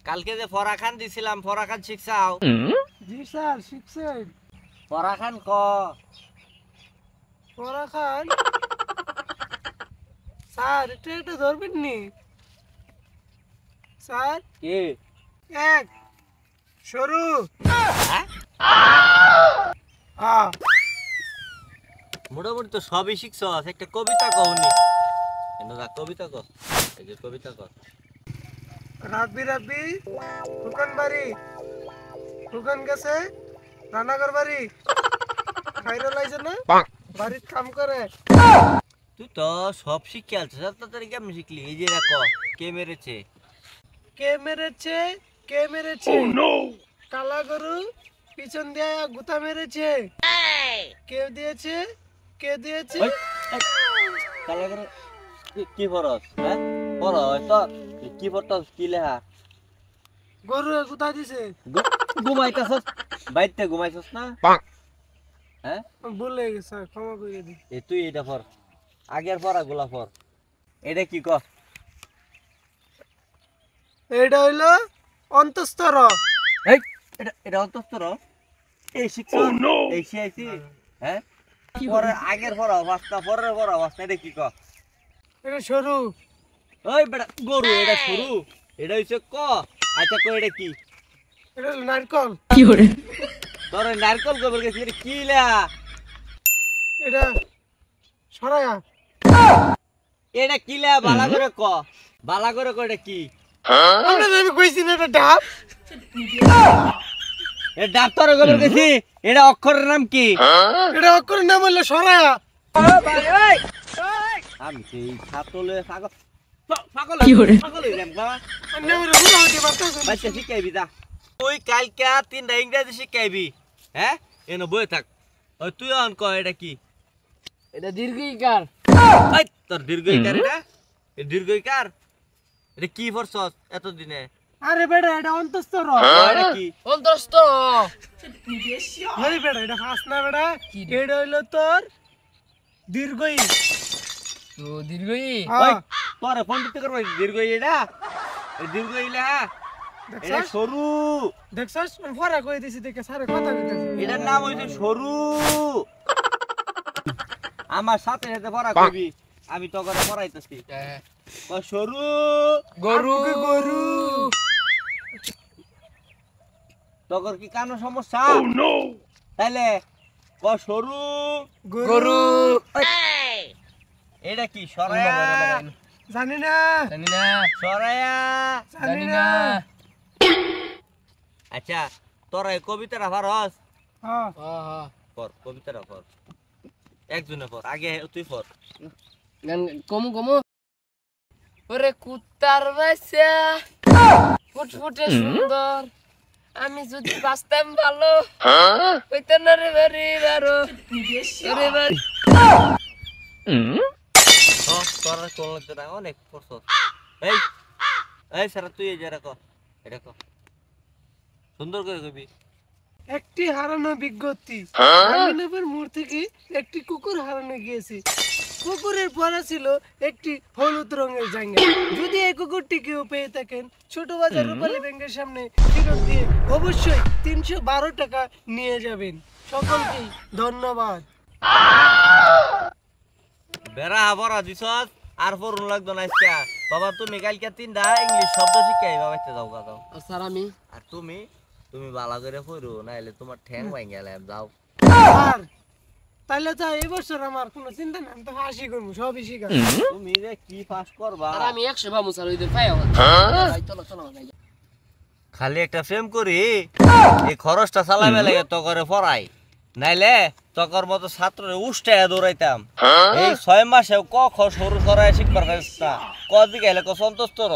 কালকে যে ফরাখান দিছিলাম ফরাখান শিখছাও? জি স্যার শিখছেন। ফরাখান ক। ফরাখান স্যার এটা একটা ধরবেন নি স্যার? কি? এক শুরু। হ্যাঁ? হ্যাঁ মোটামুটি তো সবই শিখছস, একটা কবিতা কওনি। কবিতা ক। এই যে কবিতা ক। রাব্বি রাব্বি ফুকান বাড়ি, ফুকান গেছে রানাগর বাড়ি, খাইরো লাইছে না বাড়ির কাম করে। তুই তো সব শিখে আলছিস, তাড়াতাড়ি কেমন শিখলি? এই যে ক। কে মেরেছে? কে মেরেছে? কে মেরেছে? কালা গরু পিছন দিয়ে গুতা মেরেছে। কে দিয়েছে? কে দিয়েছে? ওই, এই, কালা করে কি ফরস? হ্যাঁ? পড়ো তো কি পড়তাস? কি লেখা? গরু গুতা দিছে। ঘুমাইতাছস? বাইতে ঘুমাইছস না? হ্যাঁ? বলে গেছে ক্ষমা করে দি। এ তুই এটা পড়। আগের পড়া গুলা পড়। এটা কি ক? এটা হইলো অন্তস্তর। এই এটা অন্তস্তর? এই শিখছ? এই শিখাইছি? হ্যাঁ? পরে আগের পড়া অবস্থা, পরের পড়া অবস্থা, এটা কি ক? এটা সরু। ওই বেটা গরু, এটা শুরু, এটা হইছে ক। আচ্ছা ক, এটা কি? এটা হলো নারকল। তোর নারকল গোবর গেছি, এটা কি লা? এটা সরায়া। এটা কি লা? বালা করে ক, বালা করে ক, এটা কি? আমি কইছি না এটা ডাব। এটা ডাক্তার গোবর গেছি, এটা অক্ষরের নাম কি? এটা অক্ষরের নাম হলো সরায়া। আমি সেই ছাতলে পাগল পাগল পাগল হইলাম বাবা। আমি আমার হুড়া হতে পারতাছি না। বাচ্চা শিখাইবি যা। তুই কালকে 3টা ইংরেজি শিখাইবি, হ্যাঁ? এনে বই থাক। ওই তুই অন ক, এটা কি? এটা দীর্ঘইকার। এই তোর দীর্ঘইকার এটা? এ দীর্ঘইকার? এটা কি পড়ছস এতদিনে? আরে বেটা এটা অন্তস্তর। এটা কি? অন্তস্ত। আরে বেটা এটা ফাস না বেটা। এটা হইলো তোর দীর্ঘই। তো দীর্ঘই ওই তোরে ফোন দিতে করব দীর্ঘই এটা? এই দীর্ঘইলা এটা সরু। দেখছস আমি ফরা কই দিছি দেখে সারে কথা কইতাছি। এটার নাম হইছে সরু। আমার সাথে সাথে পড়া কইবি, আমি তো করে পড়াইতেছি। ক সরু গরু গরু। তগর কি কানো সমস্যা? তাইলে ক সরু গরু এটা কি? সরায়া? জানি না। জানি না সরায়া? জানি না আচ্ছা তোরা এই কবিতাটা পারস? হ্যাঁ পড় কবিতাটা পড়, একজনে পড়, আগে তুই পড়। গান কমু কমু ওরে কুত্তার বাচ্চা ফুটফুটে সুন্দর আমি যদি বাঁচতাম ভালো হইতো না রে বাড়ি বারো রে বাড়ি তোরা কোন লাগছে না, অনেক পড়ছস। এই এই সারা তুই এই যে এটা ক, এটা ক সুন্দর করে কবি। একটি হারানো বিজ্ঞপ্তি। আমিনগর মোড় থেকে একটি কুকুর হারানো গিয়েছে। কুকুরের পরা ছিল একটি হলুদ রঙের জাঙ্গা। যদি এই কুকুরটি কেউ পেয়ে থাকেন ছোট বাজার রূপালী ব্যাংকের সামনে ফেরত দিয়ে অবশ্যই 312 টাকা নিয়ে যাবেন। সকলকে ধন্যবাদ। বেড়া বড়া দিছস আর পড়ুন লাগতো না আজকে। বাবা তুমি কালকে 3টা ইংলিশ শব্দ শিখাই বাবাইতে যাও গা যাও। স্যার আমি আর তুমি তুমি বালা করে পড়ো, নাইলে তোমার ঠ্যাং ভাঙ গেলে যাও। আর তাহলে তো এই বছর আমার কোনো চিন্তা নাই, আমি তো হাসি করবো সবই শিখা। তুমি রে কি পাস করবা? আর আমি 100 ভাবু স্যার ওই দিন পাই চলো চলো খালি একটা ফ্রেম করি এই খরচটা চালাবে লাগে তো করে পড়াই, নাইলে তকর মতো ছাত্ররে উষ্টায় দৌড়াইতাম। এই 6 মাসেও ক খ সরু সরাই শিখবার পারছ না, ক দিকে এলে ক সন্তুষ্ট র।